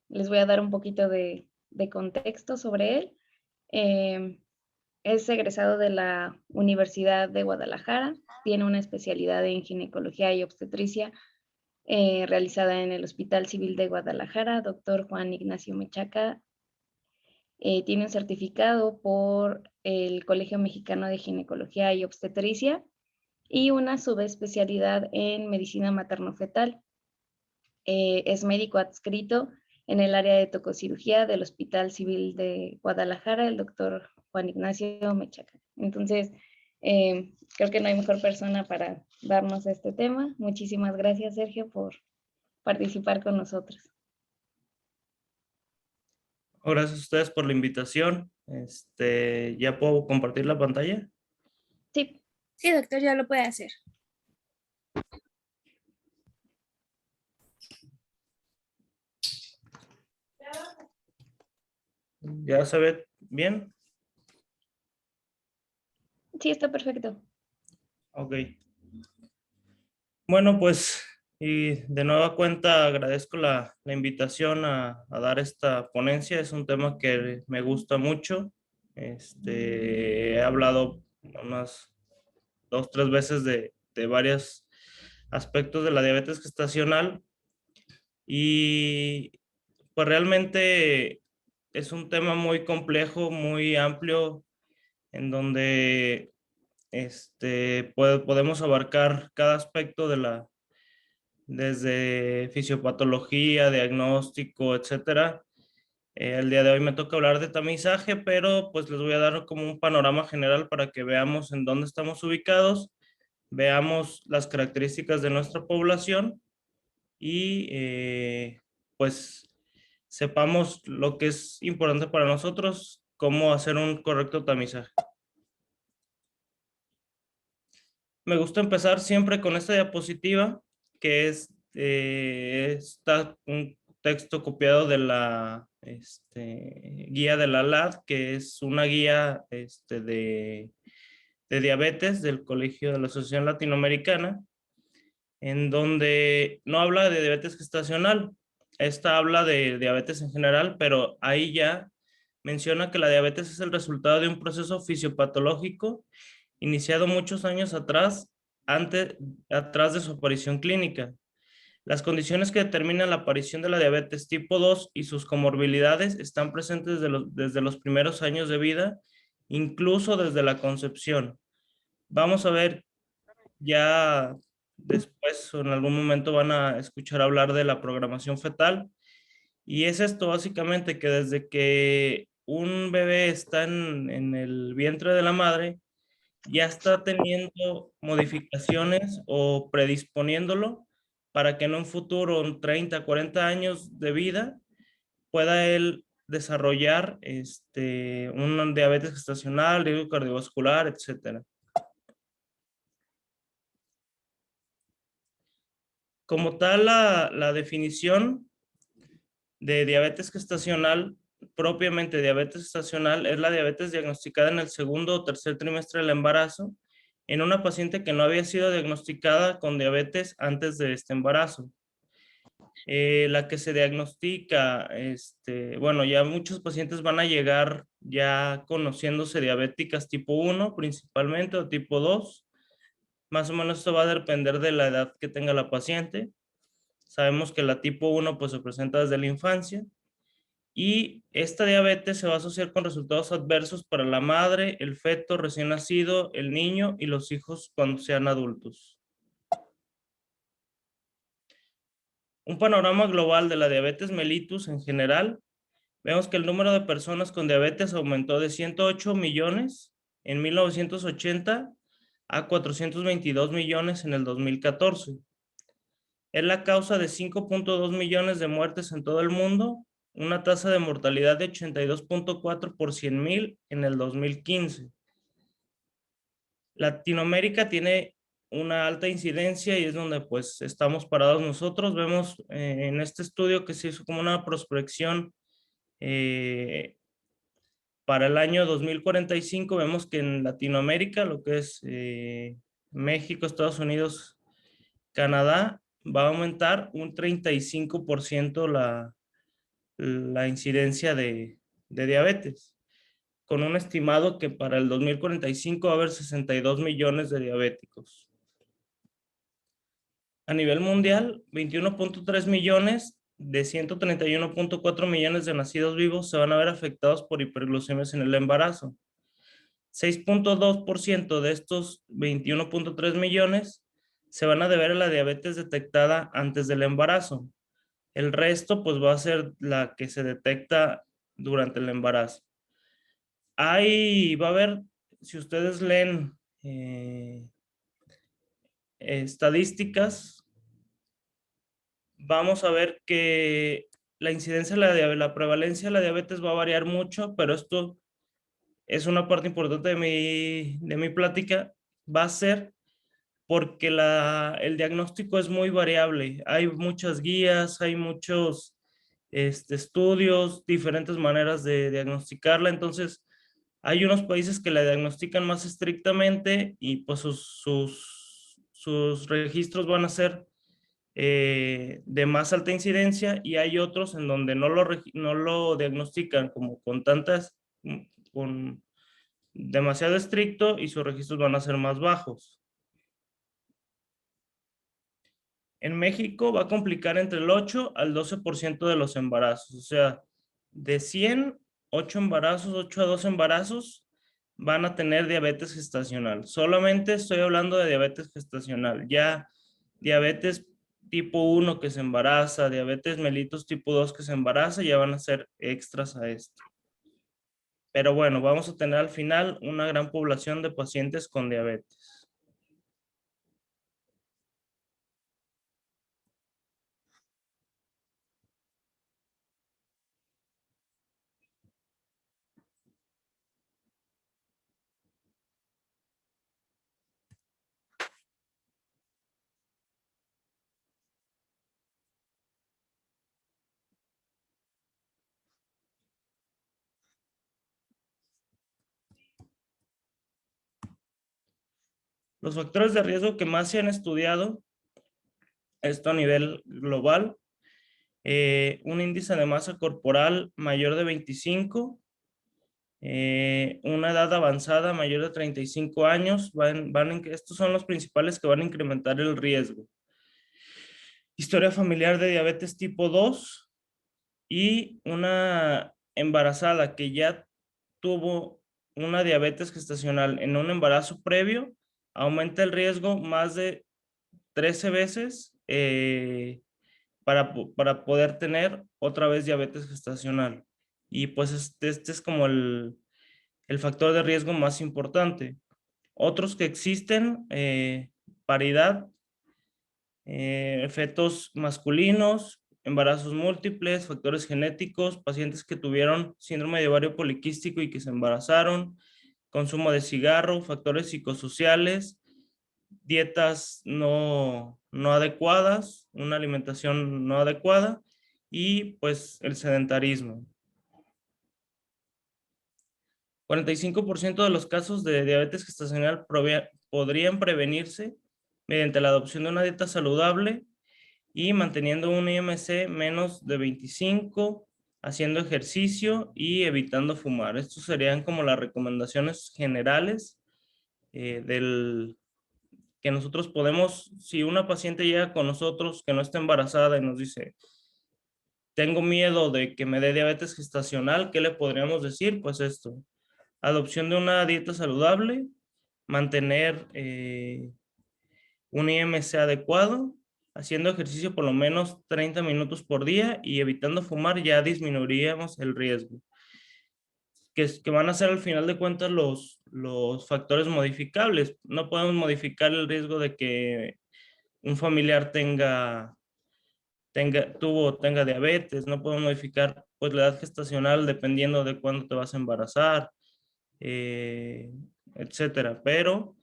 Les voy a dar un poquito de contexto sobre él. Em, es egresado de la Universidad de Guadalajara, tiene una especialidad en ginecología y obstetricia realizada en el Hospital Civil de Guadalajara, doctor Juan Ignacio Mechaca. Tiene un certificado por el Colegio Mexicano de Ginecología y Obstetricia y una subespecialidad en medicina materno-fetal. Es médico adscrito en el área de tococirugía del Hospital Civil de Guadalajara, el doctor Juan Ignacio Mechaca. Entonces, creo que no hay mejor persona para darnos este tema. Muchísimas gracias, Sergio, por participar con nosotros. Gracias a ustedes por la invitación. ¿Ya puedo compartir la pantalla? Sí. Sí, doctor, ya lo puede hacer. ¿Ya se ve bien? Sí, está perfecto. Ok. Bueno, pues, y de nueva cuenta agradezco la invitación a dar esta ponencia. Es un tema que me gusta mucho. He hablado unas 2, 3 veces de varios aspectos de la diabetes gestacional y pues realmente es un tema muy complejo, muy amplio, en donde podemos abarcar cada aspecto desde fisiopatología, diagnóstico, etcétera. El día de hoy me toca hablar de tamizaje, pero pues les voy a dar como un panorama general para que veamos en dónde estamos ubicados, veamos las características de nuestra población y pues sepamos lo que es importante para nosotros, cómo hacer un correcto tamizaje. Me gusta empezar siempre con esta diapositiva, que está un texto copiado de la guía de la LAD, que es una guía de diabetes del Colegio de la Asociación Latinoamericana, en donde no habla de diabetes gestacional, esta habla de diabetes en general, pero ahí ya menciona que la diabetes es el resultado de un proceso fisiopatológico iniciado muchos años atrás de su aparición clínica. Las condiciones que determinan la aparición de la diabetes tipo 2 y sus comorbilidades están presentes desde los primeros años de vida, incluso desde la concepción. Vamos a ver ya después o en algún momento van a escuchar hablar de la programación fetal. Y es esto básicamente que desde que un bebé está en el vientre de la madre, ya está teniendo modificaciones o predisponiéndolo para que en un futuro, en 30, 40 años de vida, pueda él desarrollar un diabetes gestacional, riesgo cardiovascular, etcétera. Como tal, la definición de diabetes gestacional, propiamente diabetes gestacional, es la diabetes diagnosticada en el segundo o tercer trimestre del embarazo en una paciente que no había sido diagnosticada con diabetes antes de este embarazo. La que se diagnostica, bueno, ya muchos pacientes van a llegar ya conociéndose diabéticas tipo 1 principalmente o tipo 2. Más o menos esto va a depender de la edad que tenga la paciente. Sabemos que la tipo 1 pues se presenta desde la infancia y esta diabetes se va a asociar con resultados adversos para la madre, el feto recién nacido, el niño y los hijos cuando sean adultos. Un panorama global de la diabetes mellitus en general. Vemos que el número de personas con diabetes aumentó de 108 millones en 1980 a 422 millones en el 2014. Es la causa de 5.2 millones de muertes en todo el mundo, una tasa de mortalidad de 82.4 por 100,000 en el 2015. Latinoamérica tiene una alta incidencia y es donde pues estamos parados nosotros. Vemos en este estudio que se hizo como una prospección para el año 2045, vemos que en Latinoamérica, lo que es México, Estados Unidos, Canadá, va a aumentar un 35% la incidencia de diabetes, con un estimado que para el 2045 va a haber 62 millones de diabéticos. A nivel mundial, 21.3 millones de 131.4 millones de nacidos vivos se van a ver afectados por hiperglucemias en el embarazo. 6.2% de estos 21.3 millones se van a deber a la diabetes detectada antes del embarazo. El resto, pues, va a ser la que se detecta durante el embarazo. Ahí va a haber, si ustedes leen estadísticas, vamos a ver que la incidencia, la prevalencia de la diabetes va a variar mucho, pero esto es una parte importante de mi plática, va a ser porque el diagnóstico es muy variable. Hay muchas guías, hay muchos estudios, diferentes maneras de diagnosticarla. Entonces, hay unos países que la diagnostican más estrictamente y pues sus registros van a ser de más alta incidencia, y hay otros en donde no lo diagnostican como con demasiado estricto, y sus registros van a ser más bajos. En México va a complicar entre el 8 al 12% de los embarazos. O sea, de 100, 8 embarazos, 8 a 12 embarazos van a tener diabetes gestacional. Solamente estoy hablando de diabetes gestacional. Ya diabetes tipo 1 que se embaraza, diabetes mellitus tipo 2 que se embaraza, ya van a ser extras a esto. Pero bueno, vamos a tener al final una gran población de pacientes con diabetes. Los factores de riesgo que más se han estudiado, esto a nivel global, un índice de masa corporal mayor de 25, una edad avanzada mayor de 35 años, estos son los principales que van a incrementar el riesgo. Historia familiar de diabetes tipo 2 y una embarazada que ya tuvo una diabetes gestacional en un embarazo previo, aumenta el riesgo más de 13 veces para poder tener otra vez diabetes gestacional. Y pues este es como el factor de riesgo más importante. Otros que existen, paridad, fetos masculinos, embarazos múltiples, factores genéticos, pacientes que tuvieron síndrome de ovario poliquístico y que se embarazaron, consumo de cigarro, factores psicosociales, dietas no adecuadas, una alimentación no adecuada y pues el sedentarismo. 45% de los casos de diabetes gestacional podrían prevenirse mediante la adopción de una dieta saludable y manteniendo un IMC menos de 25, haciendo ejercicio y evitando fumar. Estos serían como las recomendaciones generales que nosotros podemos. Si una paciente llega con nosotros que no está embarazada y nos dice, tengo miedo de que me dé diabetes gestacional, ¿qué le podríamos decir? Pues esto: adopción de una dieta saludable, mantener un IMC adecuado, haciendo ejercicio por lo menos 30 minutos por día y evitando fumar, ya disminuiríamos el riesgo. Que van a ser al final de cuentas los factores modificables. No podemos modificar el riesgo de que un familiar tenga diabetes, no podemos modificar pues la edad gestacional dependiendo de cuándo te vas a embarazar, etcétera. Pero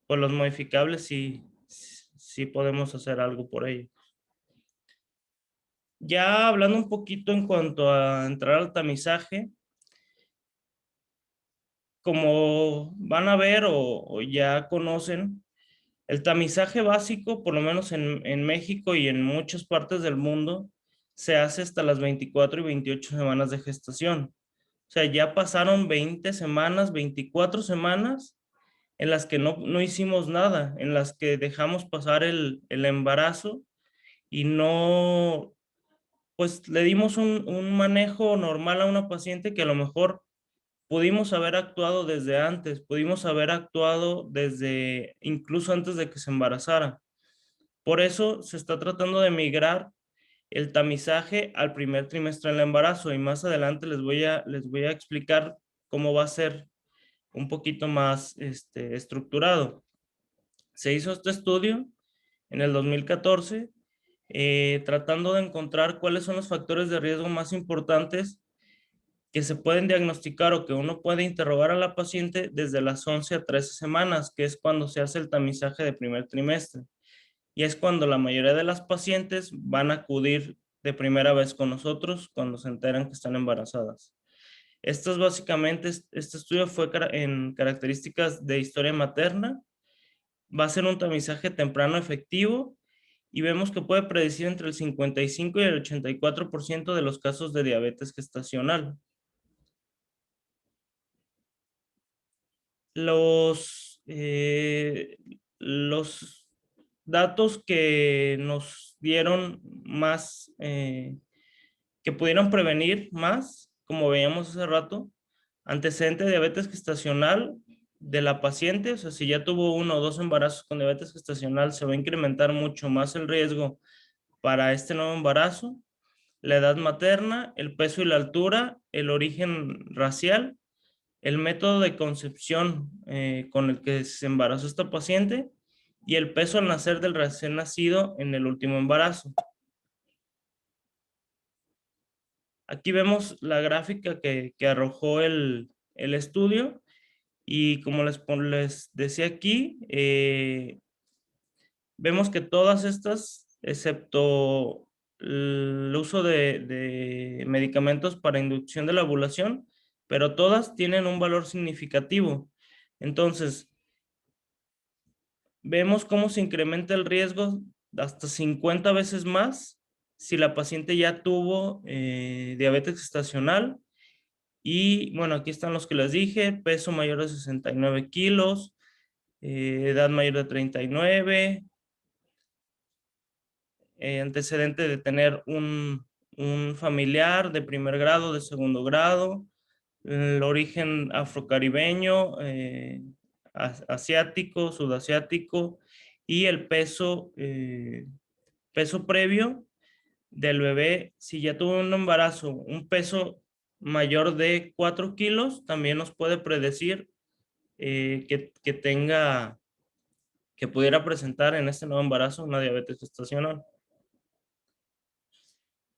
pues los modificables sí podemos hacer algo por ello. Ya hablando un poquito en cuanto a entrar al tamizaje, como van a ver o ya conocen, El tamizaje básico, por lo menos en México y en muchas partes del mundo, se hace hasta las 24 y 28 semanas de gestación. O sea, ya pasaron 20 semanas, 24 semanas en las que no hicimos nada, en las que dejamos pasar el embarazo y no, pues le dimos un manejo normal a una paciente que a lo mejor pudimos haber actuado desde antes, pudimos haber actuado desde incluso antes de que se embarazara. Por eso se está tratando de migrar el tamizaje al primer trimestre del embarazo y más adelante les voy a explicar cómo va a ser un poquito más estructurado. Se hizo este estudio en el 2014 tratando de encontrar cuáles son los factores de riesgo más importantes que se pueden diagnosticar o que uno puede interrogar a la paciente desde las 11 a 13 semanas, que es cuando se hace el tamizaje de primer trimestre. Y es cuando la mayoría de las pacientes van a acudir de primera vez con nosotros cuando se enteran que están embarazadas. Esto es básicamente, este estudio fue en características de historia materna. Va a ser un tamizaje temprano efectivo y vemos que puede predecir entre el 55 y el 84% de los casos de diabetes gestacional. Los datos que nos dieron más, que pudieron prevenir más, como veíamos hace rato, antecedente de diabetes gestacional de la paciente, o sea, si ya tuvo 1 o 2 embarazos con diabetes gestacional, se va a incrementar mucho más el riesgo para este nuevo embarazo, la edad materna, el peso y la altura, el origen racial, el método de concepción con el que se embarazó esta paciente y el peso al nacer del recién nacido en el último embarazo. Aquí vemos la gráfica que arrojó el estudio y como les decía aquí, vemos que todas estas, excepto el uso de medicamentos para inducción de la ovulación, pero todas tienen un valor significativo. Entonces, vemos cómo se incrementa el riesgo hasta 50 veces más si la paciente ya tuvo diabetes gestacional. Y bueno, aquí están los que les dije: peso mayor de 69 kilos, edad mayor de 39, antecedente de tener un familiar de primer grado, de segundo grado, el origen afrocaribeño, asiático, sudasiático, y el peso, peso previo del bebé. Si ya tuvo un embarazo, un peso mayor de 4 kilos, también nos puede predecir que tenga, que pudiera presentar en este nuevo embarazo una diabetes gestacional.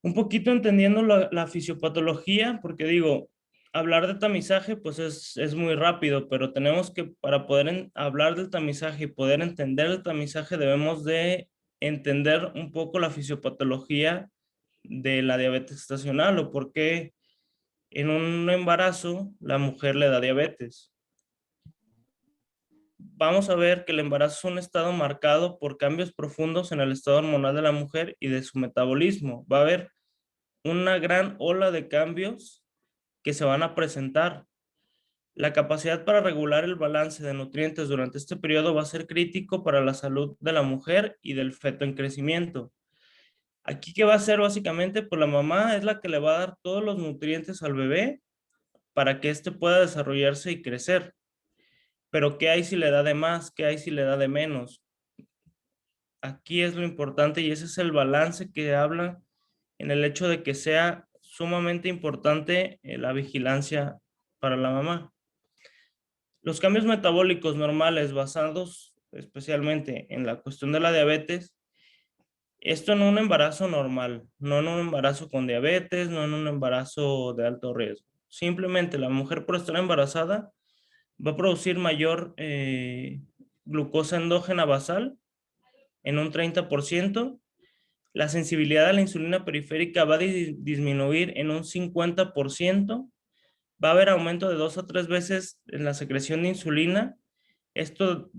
Un poquito entendiendo la fisiopatología, porque digo, hablar de tamizaje pues es muy rápido, pero tenemos que, para poder hablar del tamizaje y poder entender el tamizaje, debemos de entender un poco la fisiopatología de la diabetes gestacional o por qué en un embarazo la mujer le da diabetes. Vamos a ver que el embarazo es un estado marcado por cambios profundos en el estado hormonal de la mujer y de su metabolismo. Va a haber una gran ola de cambios que se van a presentar. La capacidad para regular el balance de nutrientes durante este periodo va a ser crítico para la salud de la mujer y del feto en crecimiento. Aquí, ¿qué va a hacer básicamente? Pues la mamá es la que le va a dar todos los nutrientes al bebé para que éste pueda desarrollarse y crecer. Pero ¿qué hay si le da de más? ¿Qué hay si le da de menos? Aquí es lo importante y ese es el balance que habla en el hecho de que sea sumamente importante la vigilancia para la mamá. Los cambios metabólicos normales basados especialmente en la cuestión de la diabetes, esto en un embarazo normal, no en un embarazo con diabetes, no en un embarazo de alto riesgo. Simplemente la mujer, por estar embarazada, va a producir mayor glucosa endógena basal en un 30%. La sensibilidad a la insulina periférica va a disminuir en un 50%. Va a haber aumento de 2 a 3 veces en la secreción de insulina Esto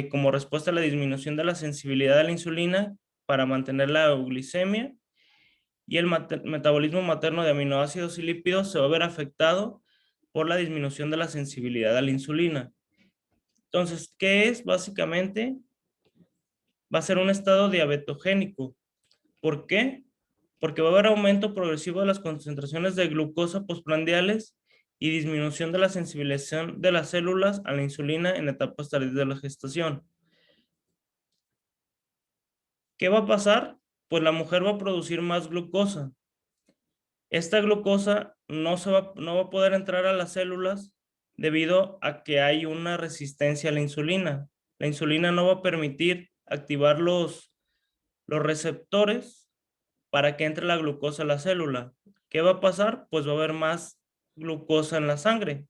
como respuesta a la disminución de la sensibilidad a la insulina para mantener la euglicemia, y el metabolismo materno de aminoácidos y lípidos se va a ver afectado por la disminución de la sensibilidad a la insulina. Entonces, ¿qué es? Básicamente, va a ser un estado diabetogénico. ¿Por qué? Porque va a haber aumento progresivo de las concentraciones de glucosa postprandiales y disminución de la sensibilización de las células a la insulina en etapas tardías de la gestación. ¿Qué va a pasar? Pues la mujer va a producir más glucosa. Esta glucosa no va a poder entrar a las células debido a que hay una resistencia a la insulina. La insulina no va a permitir activar los receptores para que entre la glucosa a la célula. ¿Qué va a pasar? Pues va a haber más glucosa en la sangre.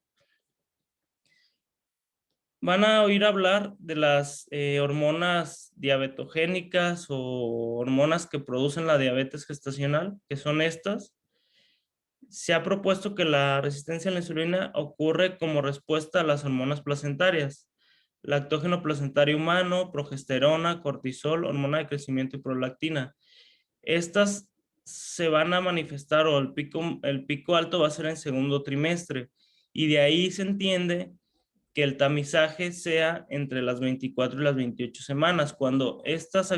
Van a oír hablar de las hormonas diabetogénicas o hormonas que producen la diabetes gestacional, que son estas. Se ha propuesto que la resistencia a la insulina ocurre como respuesta a las hormonas placentarias, lactógeno placentario humano, progesterona, cortisol, hormona de crecimiento y prolactina. Estas se van a manifestar, o el pico alto va a ser en segundo trimestre, y de ahí se entiende que el tamizaje sea entre las 24 y las 28 semanas, cuando estas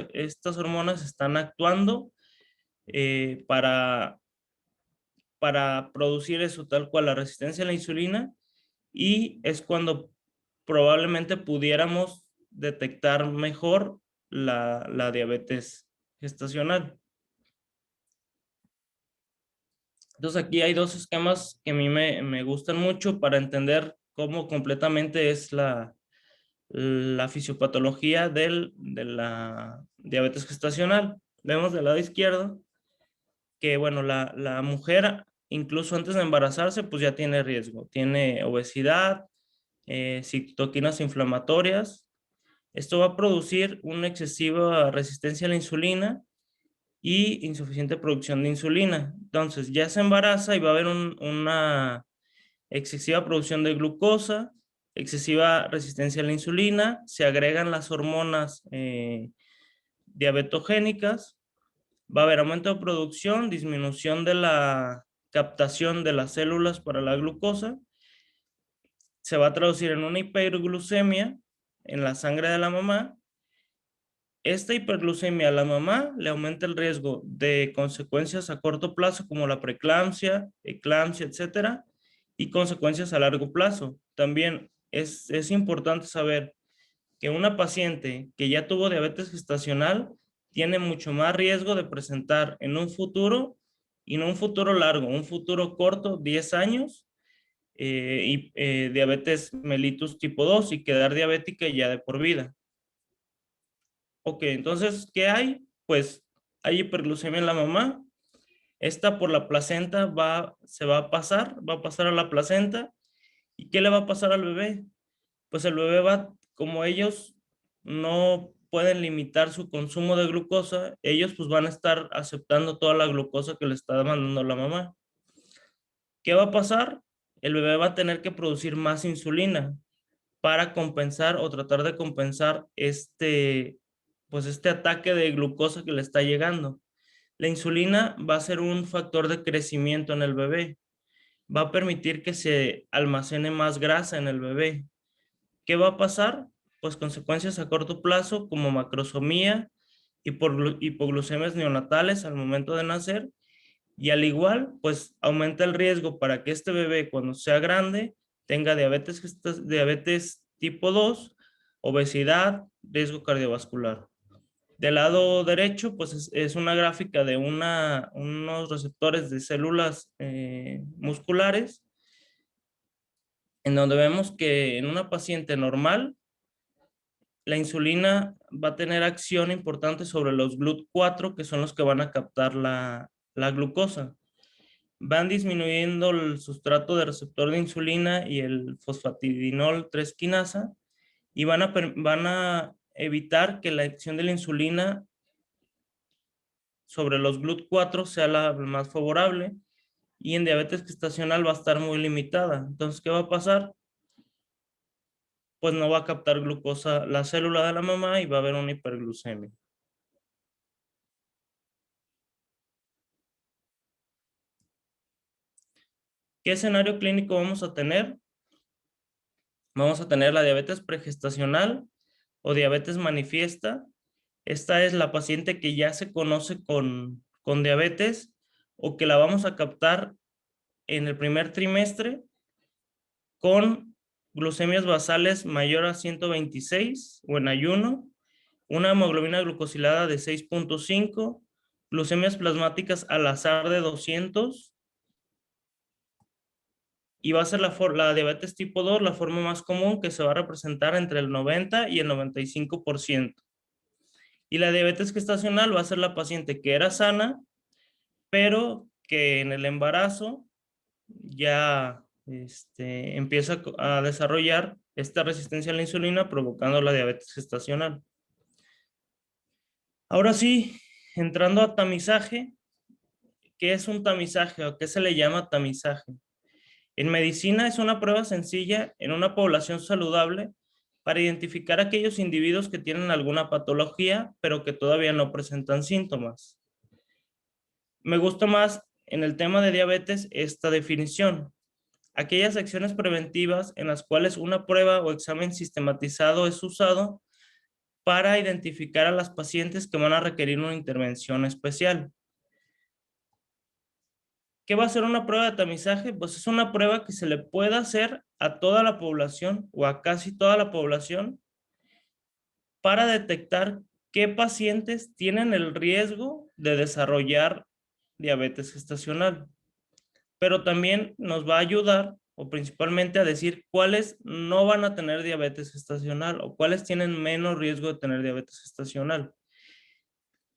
hormonas están actuando para producir eso tal cual, la resistencia a la insulina, y es cuando probablemente pudiéramos detectar mejor la diabetes gestacional. Entonces aquí hay dos esquemas que a mí me gustan mucho para entender cómo completamente es la fisiopatología de la diabetes gestacional. Vemos del lado izquierdo que, bueno, la mujer, incluso antes de embarazarse, pues ya tiene riesgo. Tiene obesidad, citoquinas inflamatorias. Esto va a producir una excesiva resistencia a la insulina y insuficiente producción de insulina. Entonces, ya se embaraza y va a haber una excesiva producción de glucosa, excesiva resistencia a la insulina, se agregan las hormonas diabetogénicas, va a haber aumento de producción, disminución de la captación de las células para la glucosa, se va a traducir en una hiperglucemia en la sangre de la mamá. Esta hiperglucemia a la mamá le aumenta el riesgo de consecuencias a corto plazo como la preeclampsia, eclampsia, etcétera, y consecuencias a largo plazo. También es importante saber que una paciente que ya tuvo diabetes gestacional tiene mucho más riesgo de presentar en un futuro, y no un futuro largo, un futuro corto, 10 años, diabetes mellitus tipo 2 y quedar diabética ya de por vida. Ok, entonces, ¿qué hay? Pues hay hiperglucemia en la mamá. Esta por la placenta va a pasar a la placenta. ¿Y qué le va a pasar al bebé? Pues el bebé como ellos no pueden limitar su consumo de glucosa, ellos pues van a estar aceptando toda la glucosa que le está mandando la mamá. ¿Qué va a pasar? El bebé va a tener que producir más insulina para compensar o tratar de compensar pues este ataque de glucosa que le está llegando. La insulina va a ser un factor de crecimiento en el bebé. Va a permitir que se almacene más grasa en el bebé. ¿Qué va a pasar? Pues consecuencias a corto plazo como macrosomía, hipoglucemias neonatales al momento de nacer, y al igual, pues aumenta el riesgo para que este bebé cuando sea grande tenga diabetes tipo 2, obesidad, riesgo cardiovascular. Del lado derecho, pues es una gráfica de unos receptores de células musculares, en donde vemos que en una paciente normal, la insulina va a tener acción importante sobre los GLUT4, que son los que van a captar la glucosa. Van disminuyendo el sustrato de receptor de insulina y el fosfatidinol 3 quinasa, y van a evitar que la acción de la insulina sobre los GLUT4 sea la más favorable, y en diabetes gestacional va a estar muy limitada. Entonces, ¿qué va a pasar? pues no va a captar glucosa la célula de la mamá y va a haber una hiperglucemia. ¿Qué escenario clínico vamos a tener? Vamos a tener la diabetes pregestacional o diabetes manifiesta. Esta es la paciente que ya se conoce con diabetes o que la vamos a captar en el primer trimestre con glucemias basales mayor a 126 o en ayuno, una hemoglobina glucosilada de 6.5, glucemias plasmáticas al azar de 200, y va a ser la diabetes tipo 2, la forma más común, que se va a representar entre el 90 y el 95%. Y la diabetes gestacional va a ser la paciente que era sana, pero que en el embarazo ya empieza a desarrollar esta resistencia a la insulina, provocando la diabetes gestacional. Ahora sí, entrando a tamizaje, ¿qué es un tamizaje o qué se le llama tamizaje? En medicina es una prueba sencilla en una población saludable para identificar aquellos individuos que tienen alguna patología, pero que todavía no presentan síntomas. Me gusta más en el tema de diabetes esta definición. Aquellas acciones preventivas en las cuales una prueba o examen sistematizado es usado para identificar a las pacientes que van a requerir una intervención especial. ¿Qué va a ser una prueba de tamizaje? Pues es una prueba que se le puede hacer a toda la población o a casi toda la población para detectar qué pacientes tienen el riesgo de desarrollar diabetes gestacional. Pero también nos va a ayudar o principalmente a decir cuáles no van a tener diabetes gestacional o cuáles tienen menos riesgo de tener diabetes gestacional.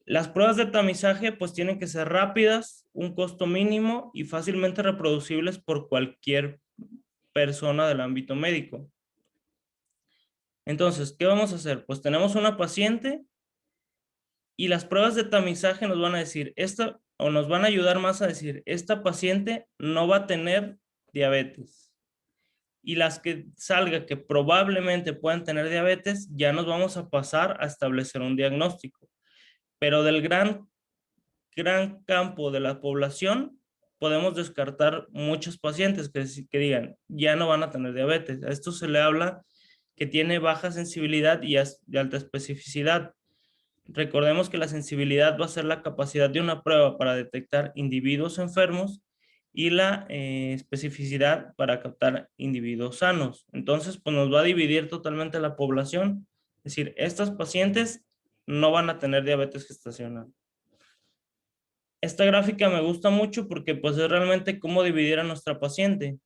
Las pruebas de tamizaje pues tienen que ser rápidas, un costo mínimo y fácilmente reproducibles por cualquier persona del ámbito médico. Entonces, ¿qué vamos a hacer? Pues tenemos una paciente y las pruebas de tamizaje nos van a decir, o nos van a ayudar más a decir, esta paciente no va a tener diabetes. Y las que salga que probablemente puedan tener diabetes, ya nos vamos a pasar a establecer un diagnóstico. Pero del gran campo de la población, podemos descartar muchos pacientes que digan, ya no van a tener diabetes. A esto se le habla que tiene baja sensibilidad y alta especificidad. Recordemos que la sensibilidad va a ser la capacidad de una prueba para detectar individuos enfermos y la especificidad para captar individuos sanos. Entonces, pues nos va a dividir totalmente la población. Es decir, estas pacientes no van a tener diabetes gestacional. Esta gráfica me gusta mucho porque pues es realmente cómo dividir a nuestra paciente.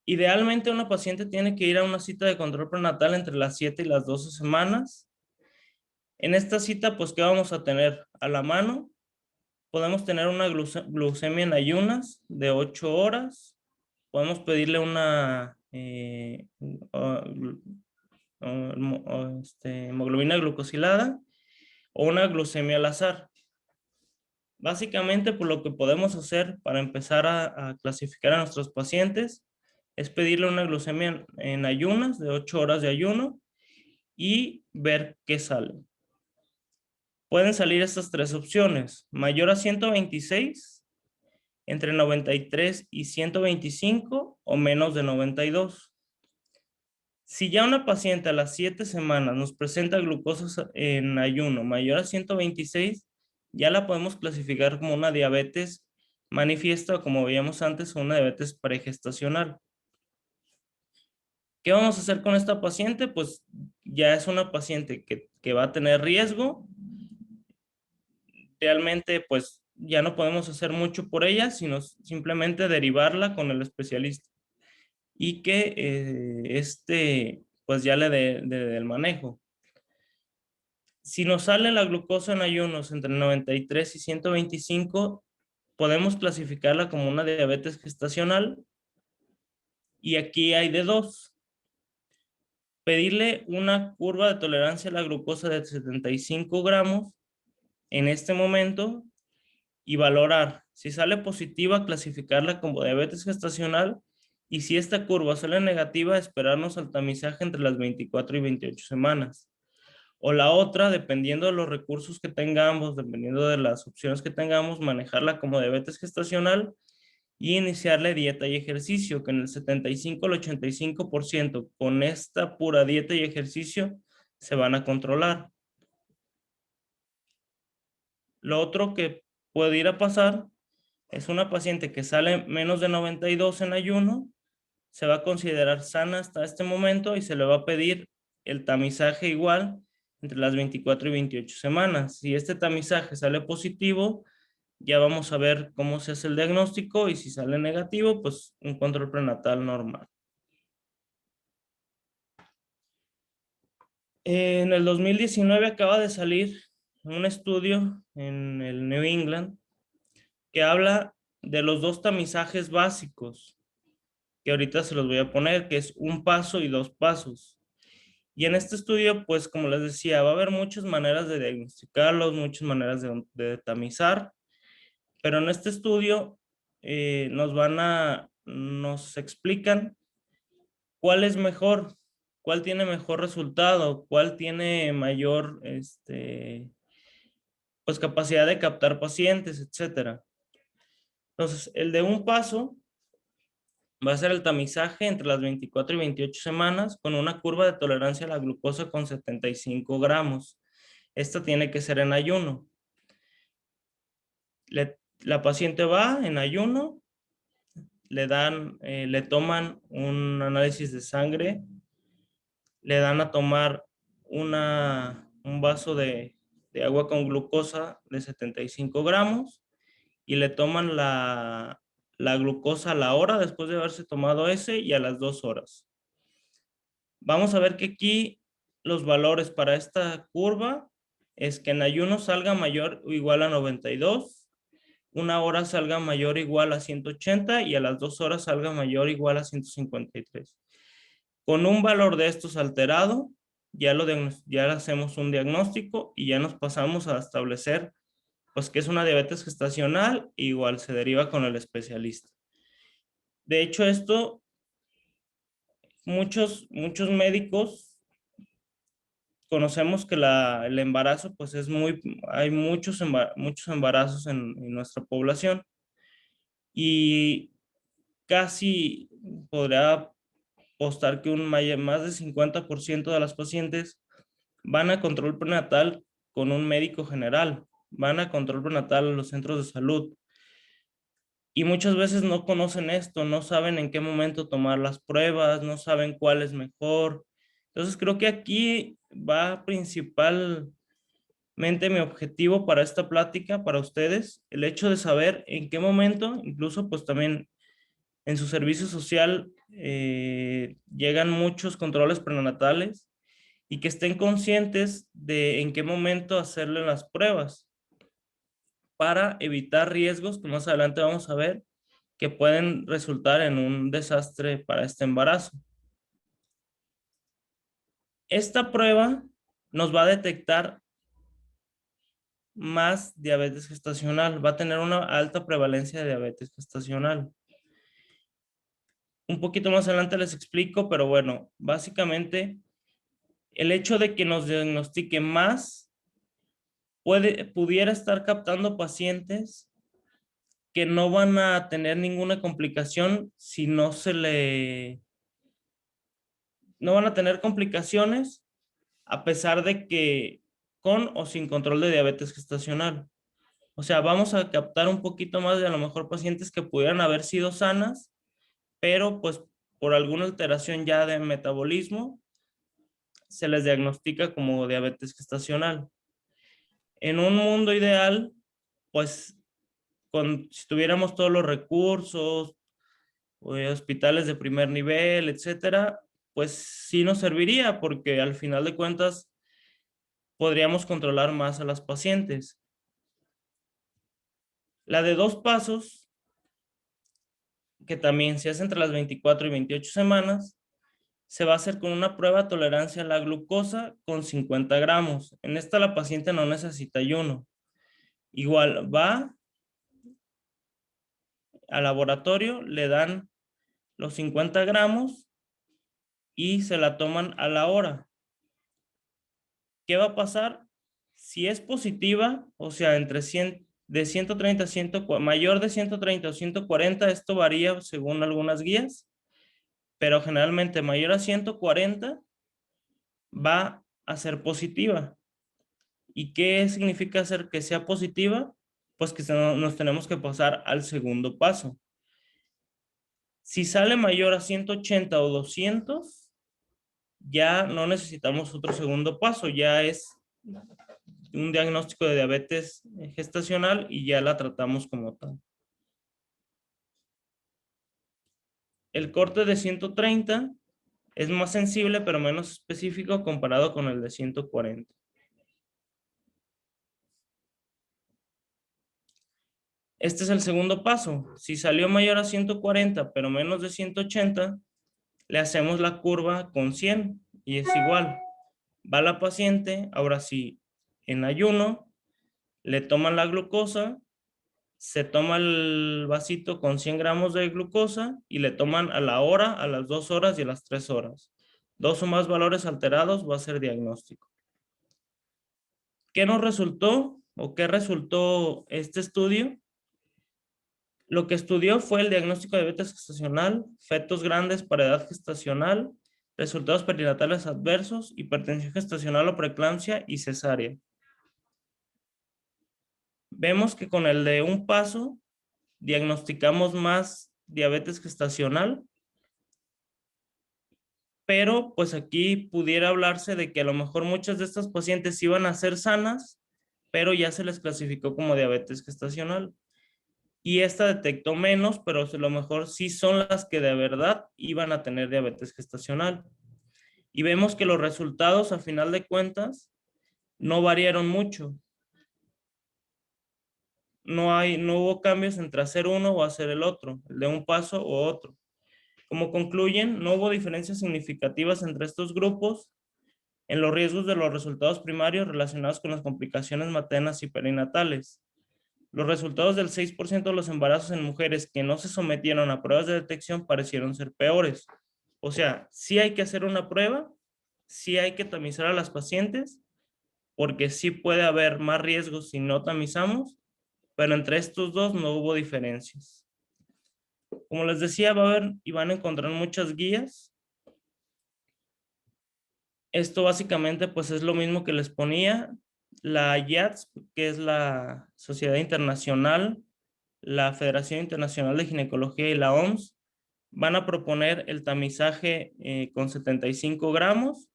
Idealmente una paciente tiene que ir a una cita de control prenatal entre las 7 y las 12 semanas. En esta cita, pues, ¿qué vamos a tener? A la mano, podemos tener una glucemia en ayunas de 8 horas. Podemos pedirle una hemoglobina glucosilada o una glucemia al azar. Básicamente, pues, lo que podemos hacer para empezar a clasificar a nuestros pacientes es pedirle una glucemia en ayunas de 8 horas de ayuno y ver qué sale. Pueden salir estas tres opciones: mayor a 126, entre 93 y 125 o menos de 92. Si ya una paciente a las 7 semanas nos presenta glucosa en ayuno mayor a 126, ya la podemos clasificar como una diabetes manifiesta o, como veíamos antes, una diabetes pregestacional. ¿Qué vamos a hacer con esta paciente? Pues ya es una paciente que va a tener riesgo. Realmente pues ya no podemos hacer mucho por ella, sino simplemente derivarla con el especialista y que pues ya le dé el manejo. Si nos sale la glucosa en ayunos entre 93 y 125, podemos clasificarla como una diabetes gestacional, y aquí hay de dos: pedirle una curva de tolerancia a la glucosa de 75 gramos en este momento y valorar. Si sale positiva, clasificarla como diabetes gestacional, Y si esta curva sale negativa, esperarnos al tamizaje entre las 24 y 28 semanas. O la otra, dependiendo de los recursos que tengamos, dependiendo de las opciones que tengamos, manejarla como diabetes gestacional y iniciarle dieta y ejercicio, que en el 75 al 85% con esta pura dieta y ejercicio se van a controlar. Lo otro que puede ir a pasar es una paciente que sale menos de 92 en ayuno, se va a considerar sana hasta este momento y se le va a pedir el tamizaje igual entre las 24 y 28 semanas. Si este tamizaje sale positivo, ya vamos a ver cómo se hace el diagnóstico y si sale negativo, pues un control prenatal normal. En el 2019 acaba de salir un estudio en el New England que habla de los dos tamizajes básicos, que ahorita se los voy a poner, que es un paso y dos pasos. Y en este estudio, pues como les decía, va a haber muchas maneras de diagnosticarlos, muchas maneras de tamizar, pero en este estudio nos explican cuál es mejor, cuál tiene mejor resultado, cuál tiene mayor, pues capacidad de captar pacientes, etcétera. Entonces, el de un paso va a ser el tamizaje entre las 24 y 28 semanas con una curva de tolerancia a la glucosa con 75 gramos. Esta tiene que ser en ayuno. La paciente va en ayuno, le toman un análisis de sangre, le dan a tomar un vaso de agua con glucosa de 75 gramos y le toman la glucosa a la hora después de haberse tomado ese y a las 2 horas. Vamos a ver que aquí los valores para esta curva es que en ayuno salga mayor o igual a 92, una hora salga mayor o igual a 180 y a las 2 horas salga mayor o igual a 153. Con un valor de estos alterado, ya hacemos un diagnóstico y ya nos pasamos a establecer pues que es una diabetes gestacional, igual se deriva con el especialista. De hecho, esto muchos médicos conocemos que el embarazo, pues hay muchos embarazos en nuestra población y casi podría apostar que más del 50% de las pacientes van a control prenatal con un médico general, van a control prenatal a los centros de salud. Y muchas veces no conocen esto, no saben en qué momento tomar las pruebas, no saben cuál es mejor. Entonces creo que aquí va principalmente mi objetivo para esta plática, para ustedes, el hecho de saber en qué momento, incluso pues también en su servicio social llegan muchos controles prenatales y que estén conscientes de en qué momento hacerle las pruebas para evitar riesgos que más adelante vamos a ver que pueden resultar en un desastre para este embarazo. Esta prueba nos va a detectar más diabetes gestacional, va a tener una alta prevalencia de diabetes gestacional. Un poquito más adelante les explico, pero bueno, básicamente el hecho de que nos diagnostique más pudiera estar captando pacientes que no van a tener ninguna complicación si no van a tener complicaciones a pesar de que con o sin control de diabetes gestacional. O sea, vamos a captar un poquito más de a lo mejor pacientes que pudieran haber sido sanas, pero pues por alguna alteración ya de metabolismo se les diagnostica como diabetes gestacional. En un mundo ideal, pues si tuviéramos todos los recursos, hospitales de primer nivel, etcétera, pues sí nos serviría porque al final de cuentas podríamos controlar más a las pacientes. La de 2 pasos, que también se hace entre las 24 y 28 semanas, se va a hacer con una prueba de tolerancia a la glucosa con 50 gramos. En esta la paciente no necesita ayuno. Igual va al laboratorio, le dan los 50 gramos y se la toman a la hora. ¿Qué va a pasar? Si es positiva, o sea, entre 100, de 130 a 140, mayor de 130 o 140, esto varía según algunas guías, pero generalmente mayor a 140 va a ser positiva. ¿Y qué significa hacer que sea positiva? Pues que nos tenemos que pasar al segundo paso. Si sale mayor a 180 o 200, ya no necesitamos otro segundo paso, ya es un diagnóstico de diabetes gestacional y ya la tratamos como tal. El corte de 130 es más sensible pero menos específico comparado con el de 140. Este es el segundo paso. Si salió mayor a 140 pero menos de 180, le hacemos la curva con 100 y es igual. Va la paciente, ahora sí, en ayuno, le toman la glucosa, se toma el vasito con 100 gramos de glucosa y le toman a la hora, a las 2 horas y a las 3 horas. 2 o más valores alterados va a ser diagnóstico. ¿Qué nos resultó o qué resultó este estudio? Lo que estudió fue el diagnóstico de diabetes gestacional, fetos grandes para edad gestacional, resultados perinatales adversos, hipertensión gestacional o preeclampsia y cesárea. Vemos que con el de un paso diagnosticamos más diabetes gestacional, pero pues aquí pudiera hablarse de que a lo mejor muchas de estas pacientes iban a ser sanas, pero ya se les clasificó como diabetes gestacional. Y esta detectó menos, pero a lo mejor sí son las que de verdad iban a tener diabetes gestacional. Y vemos que los resultados, a final de cuentas, no variaron mucho. No hubo cambios entre hacer uno o hacer el otro, el de un paso o otro. Como concluyen, no hubo diferencias significativas entre estos grupos en los riesgos de los resultados primarios relacionados con las complicaciones maternas y perinatales. Los resultados del 6% de los embarazos en mujeres que no se sometieron a pruebas de detección parecieron ser peores. O sea, sí hay que hacer una prueba, sí hay que tamizar a las pacientes, porque sí puede haber más riesgos si no tamizamos, pero entre estos dos no hubo diferencias. Como les decía, va a haber y van a encontrar muchas guías. Esto básicamente pues es lo mismo que les ponía. La IATS, que es la Sociedad Internacional, la Federación Internacional de Ginecología y la OMS, van a proponer el tamizaje con 75 gramos.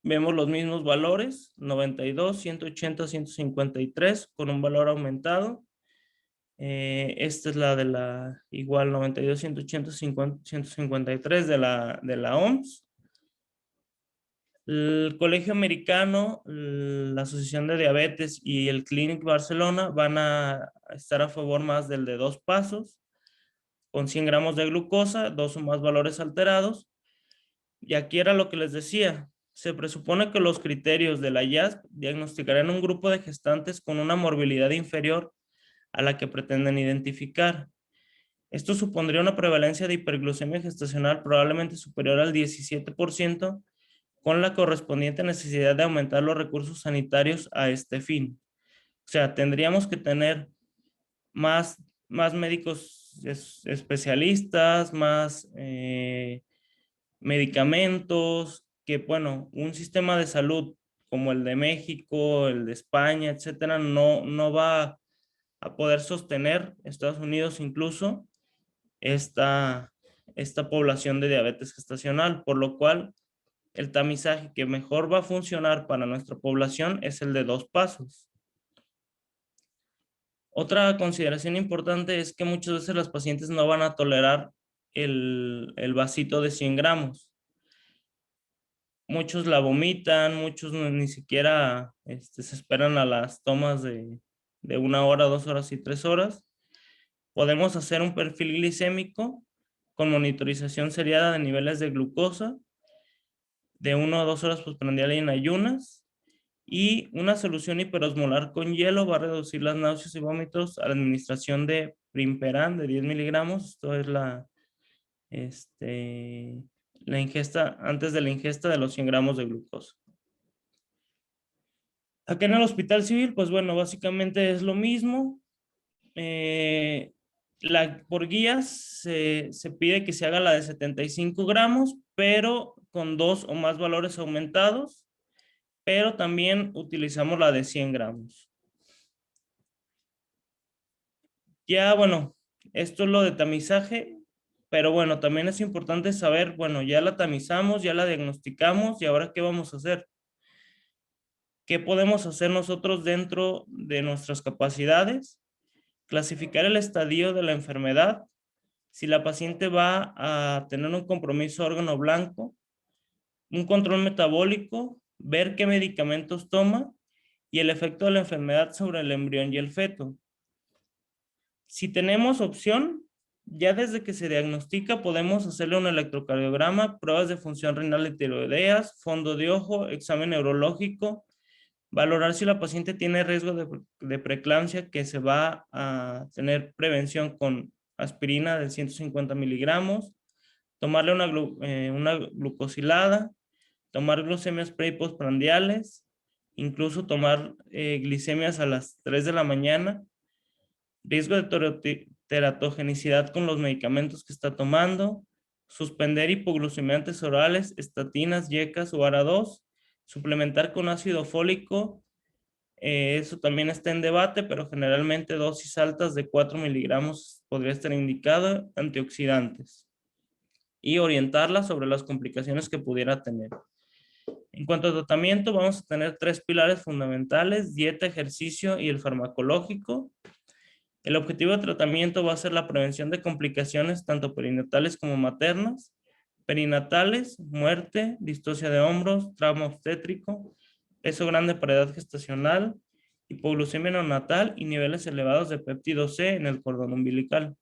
Vemos los mismos valores, 92, 180, 153, con un valor aumentado. Esta es la de la igual 92, 180, 153 de la OMS. El Colegio Americano, la Asociación de Diabetes y el Clinic Barcelona van a estar a favor más del de 2 pasos, con 100 gramos de glucosa, 2 o más valores alterados. Y aquí era lo que les decía. Se presupone que los criterios de la IASP diagnosticarán un grupo de gestantes con una morbilidad inferior a la que pretenden identificar. Esto supondría una prevalencia de hiperglucemia gestacional probablemente superior al 17%, con la correspondiente necesidad de aumentar los recursos sanitarios a este fin. O sea, tendríamos que tener más médicos especialistas, más medicamentos, que bueno, un sistema de salud como el de México, el de España, etcétera, no va a poder sostener, Estados Unidos incluso, esta población de diabetes gestacional, por lo cual el tamizaje que mejor va a funcionar para nuestra población es el de 2 pasos. Otra consideración importante es que muchas veces las pacientes no van a tolerar el vasito de 100 gramos. Muchos la vomitan, muchos ni siquiera se esperan a las tomas de 1 hora, 2 horas y 3 horas. Podemos hacer un perfil glicémico con monitorización seriada de niveles de glucosa de 1 a 2 horas postprandial y en ayunas, y una solución hiperosmolar con hielo va a reducir las náuseas y vómitos a la administración de Primperan de 10 miligramos. Esto es la ingesta, antes de la ingesta de los 100 gramos de glucosa. Acá en el Hospital Civil, pues bueno, básicamente es lo mismo. Por guías se pide que se haga la de 75 gramos, pero con 2 o más valores aumentados, pero también utilizamos la de 100 gramos. Ya, bueno, esto es lo de tamizaje, pero bueno, también es importante saber, bueno, ya la tamizamos, ya la diagnosticamos, y ahora ¿qué vamos a hacer? ¿Qué podemos hacer nosotros dentro de nuestras capacidades? Clasificar el estadio de la enfermedad, si la paciente va a tener un compromiso órgano blanco, un control metabólico, ver qué medicamentos toma y el efecto de la enfermedad sobre el embrión y el feto. Si tenemos opción, ya desde que se diagnostica podemos hacerle un electrocardiograma, pruebas de función renal y tiroideas, fondo de ojo, examen neurológico, valorar si la paciente tiene riesgo de preeclampsia, que se va a tener prevención con aspirina de 150 miligramos, tomarle una glucosilada, tomar glucemias pre y postprandiales, incluso tomar glicemias a las 3 de la mañana, riesgo de teratogenicidad con los medicamentos que está tomando, suspender hipoglucemiantes orales, estatinas, yecas o ARA2, suplementar con ácido fólico, eso también está en debate, pero generalmente dosis altas de 4 miligramos podría estar indicado, antioxidantes, y orientarla sobre las complicaciones que pudiera tener. En cuanto a tratamiento, vamos a tener 3 pilares fundamentales: dieta, ejercicio y el farmacológico. El objetivo de tratamiento va a ser la prevención de complicaciones tanto perinatales como maternas. Perinatales: muerte, distocia de hombros, trauma obstétrico, peso grande para edad gestacional, hipoglucemia neonatal y niveles elevados de péptido C en el cordón umbilical.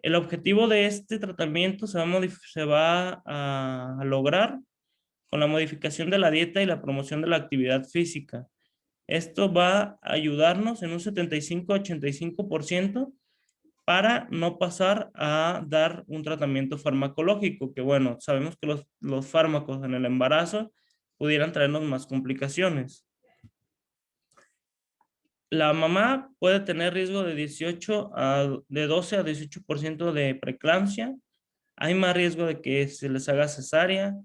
El objetivo de este tratamiento se va a lograr con la modificación de la dieta y la promoción de la actividad física. Esto va a ayudarnos en un 75-85% para no pasar a dar un tratamiento farmacológico, que bueno, sabemos que los fármacos en el embarazo pudieran traernos más complicaciones. La mamá puede tener riesgo de 12 a 18% de preeclampsia. Hay más riesgo de que se les haga cesárea.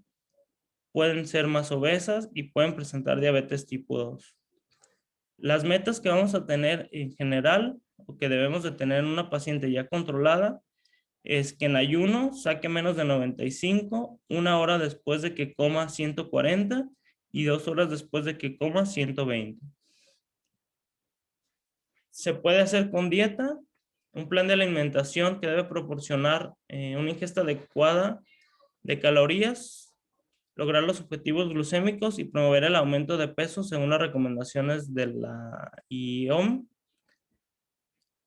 Pueden ser más obesas y pueden presentar diabetes tipo 2. Las metas que vamos a tener en general, o que debemos de tener en una paciente ya controlada, es que en ayuno saque menos de 95, 1 hora después de que coma 140 y 2 horas después de que coma 120. Se puede hacer con dieta, un plan de alimentación que debe proporcionar una ingesta adecuada de calorías, lograr los objetivos glucémicos y promover el aumento de peso según las recomendaciones de la IOM,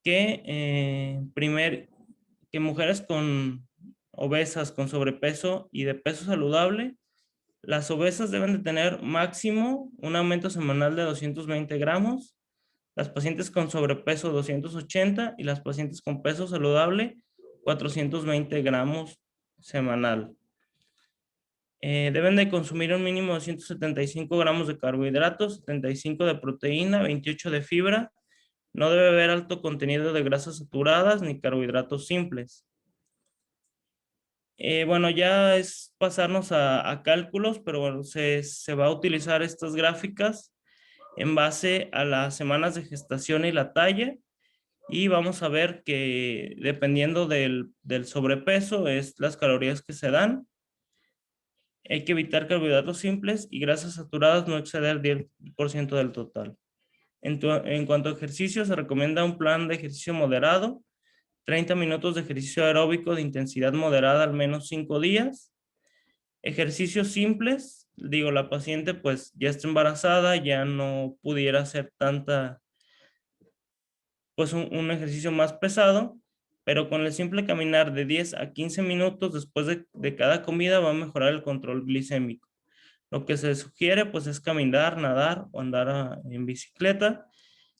que mujeres obesas con sobrepeso y de peso saludable, las obesas deben de tener máximo un aumento semanal de 220 gramos, las pacientes con sobrepeso 280 y las pacientes con peso saludable 420 gramos semanal. Deben de consumir un mínimo de 175 gramos de carbohidratos, 75 de proteína, 28 de fibra. No debe haber alto contenido de grasas saturadas ni carbohidratos simples. Bueno, ya es pasarnos a cálculos, pero bueno, se va a utilizar estas gráficas en base a las semanas de gestación y la talla, y vamos a ver que dependiendo del sobrepeso es las calorías que se dan. Hay que evitar carbohidratos simples y grasas saturadas no exceder el 10% del total. En cuanto a ejercicio, se recomienda un plan de ejercicio moderado, 30 minutos de ejercicio aeróbico de intensidad moderada al menos 5 días. Ejercicios simples, digo, la paciente pues ya está embarazada, ya no pudiera hacer pues un ejercicio más pesado, pero con el simple caminar de 10 a 15 minutos después de cada comida va a mejorar el control glicémico. Lo que se sugiere pues es caminar, nadar o andar en bicicleta.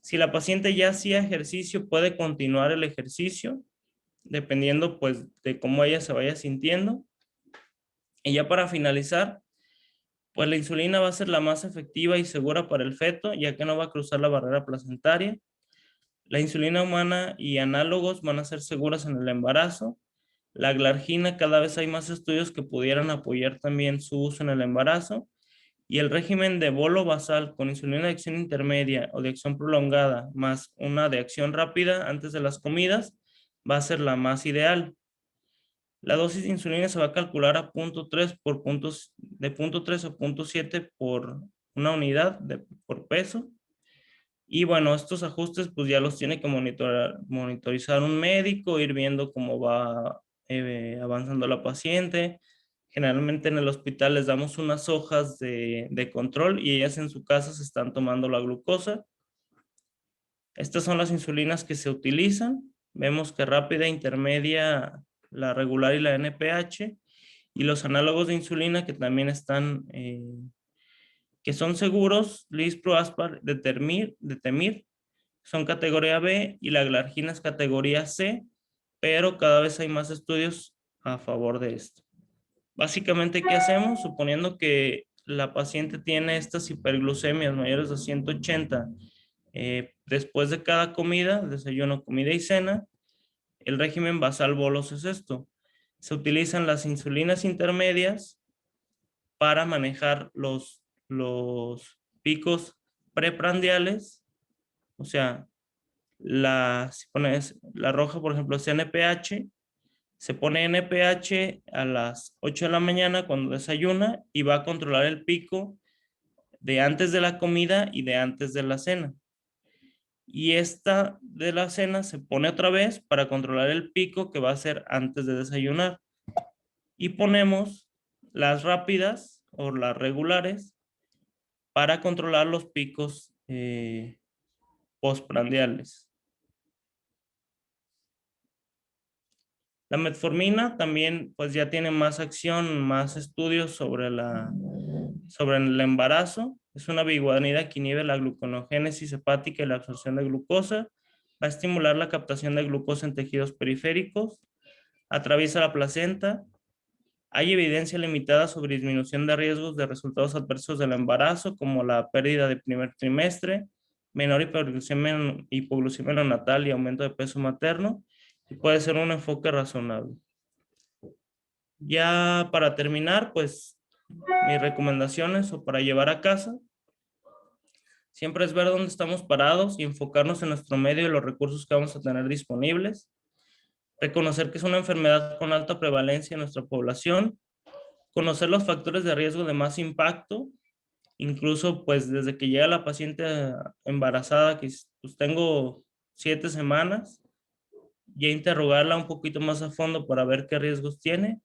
Si la paciente ya hacía ejercicio, puede continuar el ejercicio. dependiendo pues de cómo ella se vaya sintiendo. Y ya para finalizar, pues la insulina va a ser la más efectiva y segura para el feto, ya que no va a cruzar la barrera placentaria. La insulina humana y análogos van a ser seguras en el embarazo. La glargina, cada vez hay más estudios que pudieran apoyar también su uso en el embarazo. Y el régimen de bolo basal con insulina de acción intermedia o de acción prolongada más una de acción rápida antes de las comidas va a ser la más ideal. La dosis de insulina se va a calcular a 0.3 por puntos de 0.3 o 0.7 por una unidad por peso. Y bueno, estos ajustes pues ya los tiene que monitorizar un médico, ir viendo cómo va avanzando la paciente. Generalmente en el hospital les damos unas hojas de control y ellas en su casa se están tomando la glucosa. Estas son las insulinas que se utilizan. Vemos que rápida, intermedia, la regular y la NPH. Y los análogos de insulina que también están, que son seguros, Lispro, Aspar, Temir, son categoría B y la glargina es categoría C, pero cada vez hay más estudios a favor de esto. Básicamente, ¿qué hacemos? Suponiendo que la paciente tiene estas hiperglucemias mayores de 180 después de cada comida, desayuno, comida y cena, el régimen basal bolos es esto. Se utilizan las insulinas intermedias para manejar los picos preprandiales, o sea, si pones la roja, por ejemplo, es NPH, se pone NPH a las 8 de la mañana cuando desayuna y va a controlar el pico de antes de la comida y de antes de la cena. Y esta de la cena se pone otra vez para controlar el pico que va a ser antes de desayunar. Y ponemos las rápidas o las regulares para controlar los picos postprandiales. La metformina también pues ya tiene más acción, más estudios sobre el embarazo. Es una biguanida que inhibe la gluconogénesis hepática y la absorción de glucosa. Va a estimular la captación de glucosa en tejidos periféricos. Atraviesa la placenta. Hay evidencia limitada sobre disminución de riesgos de resultados adversos del embarazo, como la pérdida de primer trimestre, menor hipoglucemia neonatal y aumento de peso materno. Y puede ser un enfoque razonable. Ya para terminar, pues mis recomendaciones o para llevar a casa, siempre es ver dónde estamos parados y enfocarnos en nuestro medio y los recursos que vamos a tener disponibles. Reconocer que es una enfermedad con alta prevalencia en nuestra población. Conocer los factores de riesgo de más impacto, incluso pues desde que llega la paciente embarazada, que pues tengo 7 semanas, ya interrogarla un poquito más a fondo para ver qué riesgos tiene,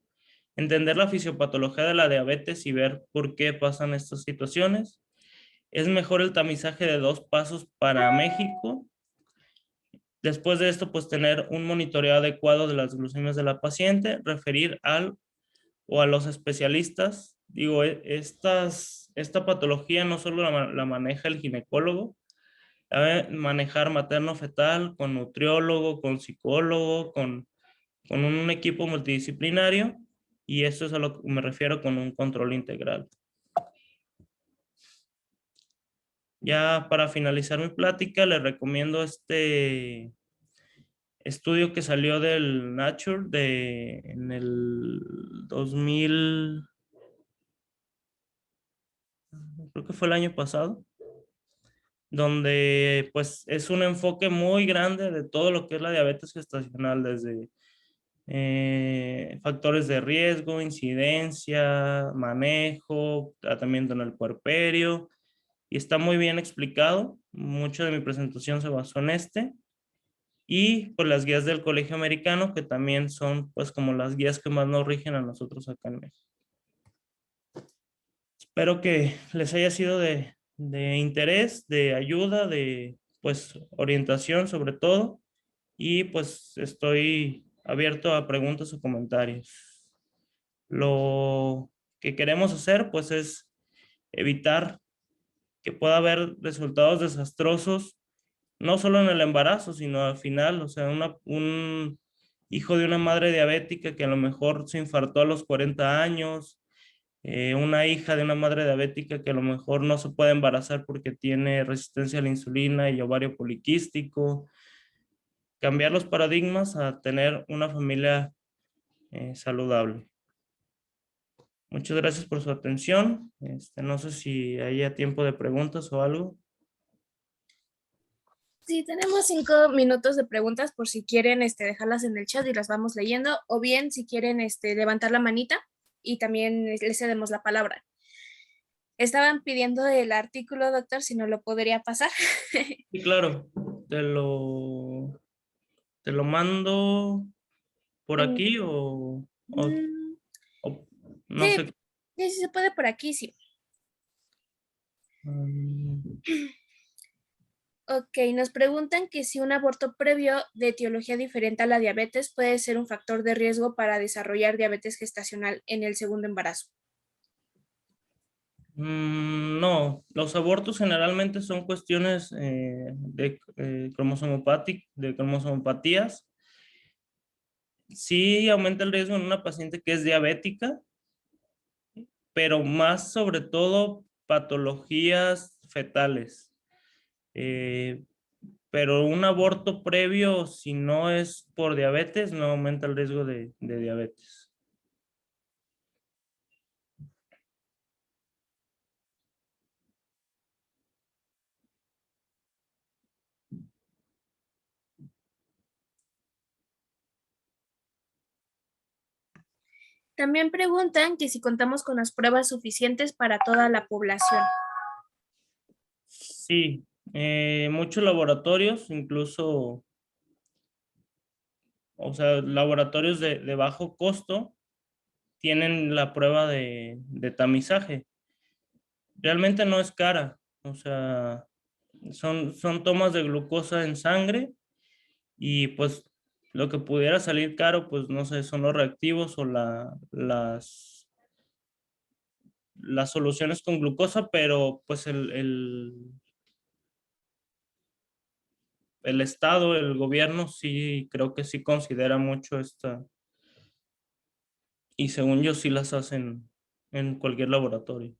entender la fisiopatología de la diabetes y ver por qué pasan estas situaciones. Es mejor el tamizaje de 2 pasos para México. Después de esto, pues tener un monitoreo adecuado de las glucemias de la paciente, referir al o a los especialistas. Digo, esta patología no solo la maneja el ginecólogo, manejar materno-fetal con nutriólogo, con psicólogo, con un equipo multidisciplinario, y eso es a lo que me refiero con un control integral. Ya para finalizar mi plática, les recomiendo este estudio que salió del Nature en el 2000, creo que fue el año pasado, donde pues es un enfoque muy grande de todo lo que es la diabetes gestacional, desde factores de riesgo, incidencia, manejo, tratamiento en el puerperio, y está muy bien explicado. Mucho de mi presentación se basó en y pues las guías del Colegio Americano, que también son pues como las guías que más nos rigen a nosotros acá en México. Espero que les haya sido de interés, de ayuda, de pues orientación sobre todo, y pues estoy abierto a preguntas o comentarios. Lo que queremos hacer pues es evitar que pueda haber resultados desastrosos, no solo en el embarazo, sino al final, o sea, hijo de una madre diabética que a lo mejor se infartó a los 40 años, una hija de una madre diabética que a lo mejor no se puede embarazar porque tiene resistencia a la insulina y ovario poliquístico. Cambiar los paradigmas a tener una familia saludable. Muchas gracias por su atención. No sé si haya tiempo de preguntas o algo. Sí, tenemos 5 minutos de preguntas por si quieren dejarlas en el chat y las vamos leyendo, o bien si quieren levantar la manita y también les cedemos la palabra. Estaban pidiendo el artículo, doctor, si no lo podría pasar. Sí, claro. Te lo mando por aquí Mm, no sí, sé. sí, sí se puede por aquí, sí. Mm, Ok, nos preguntan que si un aborto previo de etiología diferente a la diabetes puede ser un factor de riesgo para desarrollar diabetes gestacional en el segundo embarazo. No, los abortos generalmente son cuestiones de de cromosomopatías. Sí aumenta el riesgo en una paciente que es diabética, pero más sobre todo patologías fetales. Eh, pero un aborto previo, si no es por diabetes, no aumenta el riesgo de diabetes. También preguntan que si contamos con las pruebas suficientes para toda la población. Sí, muchos laboratorios, incluso, o sea, laboratorios de bajo costo, tienen la prueba de tamizaje. Realmente no es cara, o sea, son tomas de glucosa en sangre y pues lo que pudiera salir caro, pues no sé, son los reactivos o las soluciones con glucosa, pero pues el Estado, el gobierno sí, creo que sí considera mucho esta, y según yo sí las hacen en cualquier laboratorio.